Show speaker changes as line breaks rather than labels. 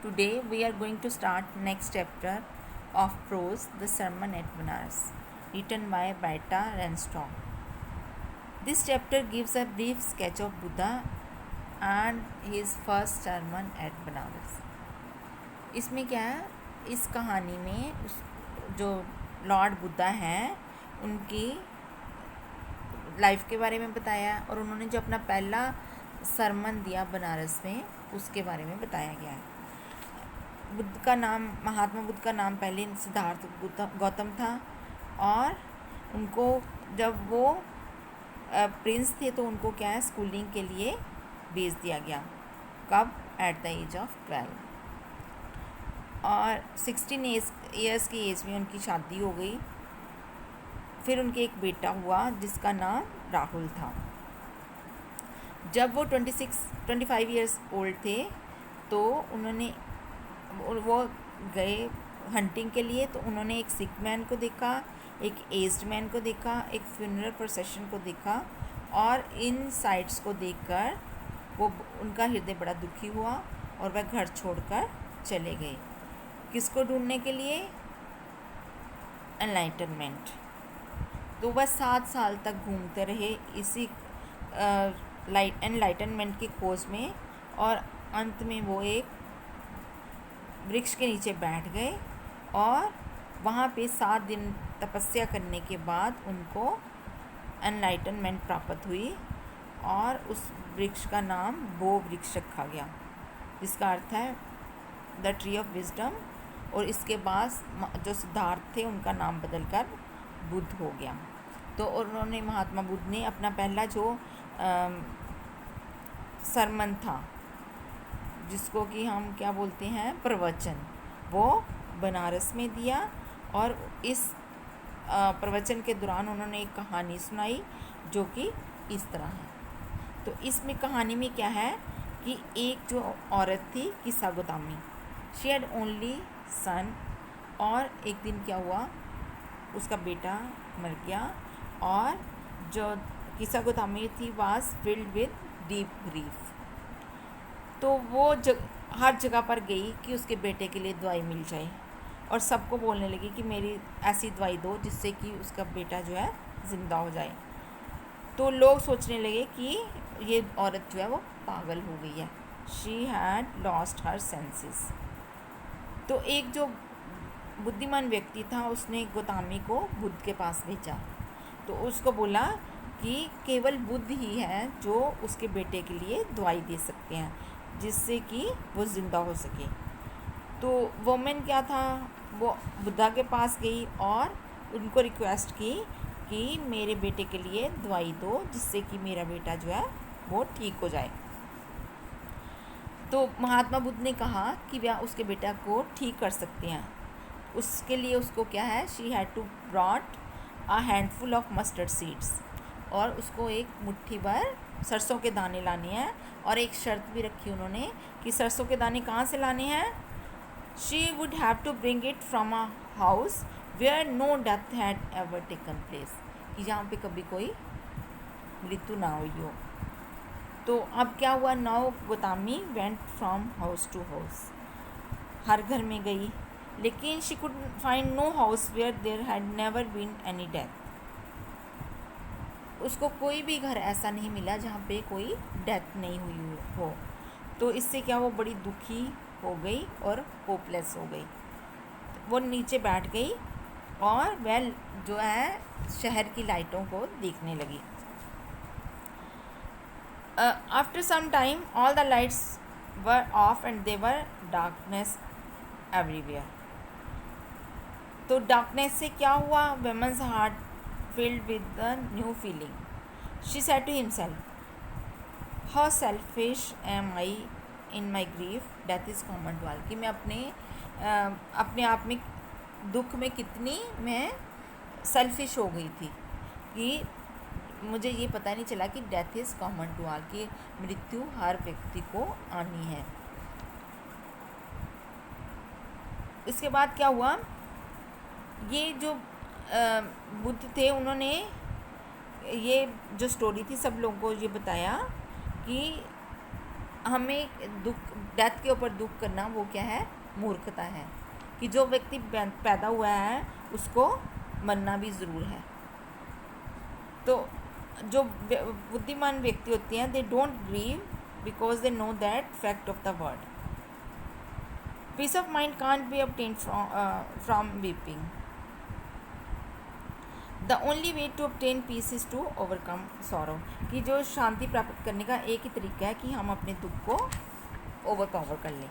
Today we are going to start next chapter of prose, The Sermon at Banaras, written by Beta Renstock. This chapter gives a brief sketch of Buddha and his first sermon at Banaras. इसमें क्या है, इस कहानी में जो Lord Buddha हैं उनकी life के बारे में बताया और उन्होंने जो अपना पहला सरमन दिया बनारस में उसके बारे में बताया गया है। बुद्ध का नाम, महात्मा बुद्ध का नाम पहले सिद्धार्थ गौतम था और उनको जब वो प्रिंस थे तो उनको क्या है स्कूलिंग के लिए भेज दिया गया। कब? एट द एज ऑफ 12 और 16 ईयर्स की एज में उनकी शादी हो गई। फिर उनके एक बेटा हुआ जिसका नाम राहुल था। जब वो 25 ईयर्स ओल्ड थे तो वो गए हंटिंग के लिए। तो उन्होंने एक सिक मैन को देखा, एक एज्ड मैन को देखा, एक फ्यूनरल प्रोसेशन को देखा और इन साइट्स को देखकर वो उनका हृदय बड़ा दुखी हुआ और वह घर छोड़कर चले गए। किसको ढूंढने के लिए? एनलाइटनमेंट। तो वह 7 साल तक घूमते रहे इसी एनलाइटनमेंट की खोज में और अंत में वो एक वृक्ष के नीचे बैठ गए और वहाँ पे 7 दिन तपस्या करने के बाद उनको एनलाइटनमेंट प्राप्त हुई और उस वृक्ष का नाम बो वृक्ष रखा गया, जिसका अर्थ है द ट्री ऑफ विजडम। और इसके बाद जो सिद्धार्थ थे उनका नाम बदलकर बुद्ध हो गया। तो उन्होंने, महात्मा बुद्ध ने अपना पहला जो सरमन था जिसको कि हम क्या बोलते हैं प्रवचन, वो बनारस में दिया। और इस प्रवचन के दौरान उन्होंने एक कहानी सुनाई जो कि इस तरह है। तो इसमें कहानी में क्या है कि एक जो औरत थी किस्सा गोदामी, शी हैड ओनली सन। और एक दिन क्या हुआ, उसका बेटा मर गया और जो किस्सा गोदामी थी was filled with deep grief. तो वो हर जगह पर गई कि उसके बेटे के लिए दवाई मिल जाए और सबको बोलने लगी कि मेरी ऐसी दवाई दो जिससे कि उसका बेटा जो है ज़िंदा हो जाए। तो लोग सोचने लगे कि ये औरत जो है वो पागल हो गई है, she had lost her senses. तो एक जो बुद्धिमान व्यक्ति था उसने गौतमी को बुद्ध के पास भेजा। तो उसको बोला कि केवल बुद्ध ही है जो उसके बेटे के लिए दवाई दे सकते हैं जिससे कि वो ज़िंदा हो सके। तो वोमेन क्या था, वो बुद्धा के पास गई और उनको रिक्वेस्ट की कि मेरे बेटे के लिए दवाई दो जिससे कि मेरा बेटा जो है वो ठीक हो जाए। तो महात्मा बुद्ध ने कहा कि वह उसके बेटा को ठीक कर सकते हैं। उसके लिए उसको क्या है, she had to brought a handful of mustard seeds, और उसको एक मुट्ठी भर सरसों के दाने लाने हैं। और एक शर्त भी रखी उन्होंने कि सरसों के दाने कहाँ से लाने हैं, she would have to bring it from a house where no death had ever taken place, कि जहाँ पे कभी कोई मृत्यु ना हुई हो। तो अब क्या हुआ, now Gautami went from house to house, हर घर में गई, लेकिन she could find no house where there had never been any death. उसको कोई भी घर ऐसा नहीं मिला जहाँ पे कोई डेथ नहीं हुई हो। तो इससे क्या, वो बड़ी दुखी हो गई और होपलेस हो गई। वो नीचे बैठ गई और वह जो है शहर की लाइटों को देखने लगी। After some time all the lights were off and they were darkness everywhere. तो डार्कनेस से क्या हुआ, women's heart filled with the new feeling. She said to himself, how selfish am I in my grief, death is common to all। कि मैं अपने आप में दुख में कितनी मैं सेल्फिश हो गई थी कि मुझे ये पता नहीं चला कि death is common to all, कि मृत्यु हर व्यक्ति को आनी है। इसके बाद क्या हुआ, ये जो बुद्ध थे उन्होंने ये जो स्टोरी थी सब लोगों को ये बताया कि हमें दुख डेथ के ऊपर दुख करना वो क्या है, मूर्खता है। कि जो व्यक्ति पैदा हुआ है उसको मरना भी ज़रूर है। तो जो बुद्धिमान व्यक्ति होते हैं, they don't grieve because they know that fact of the word. Peace of mind can't be obtained from weeping. The only way to obtain peace is to overcome sorrow. कि जो शांति प्राप्त करने का एक ही तरीका है कि हम अपने दुख को ओवरपावर कर लें।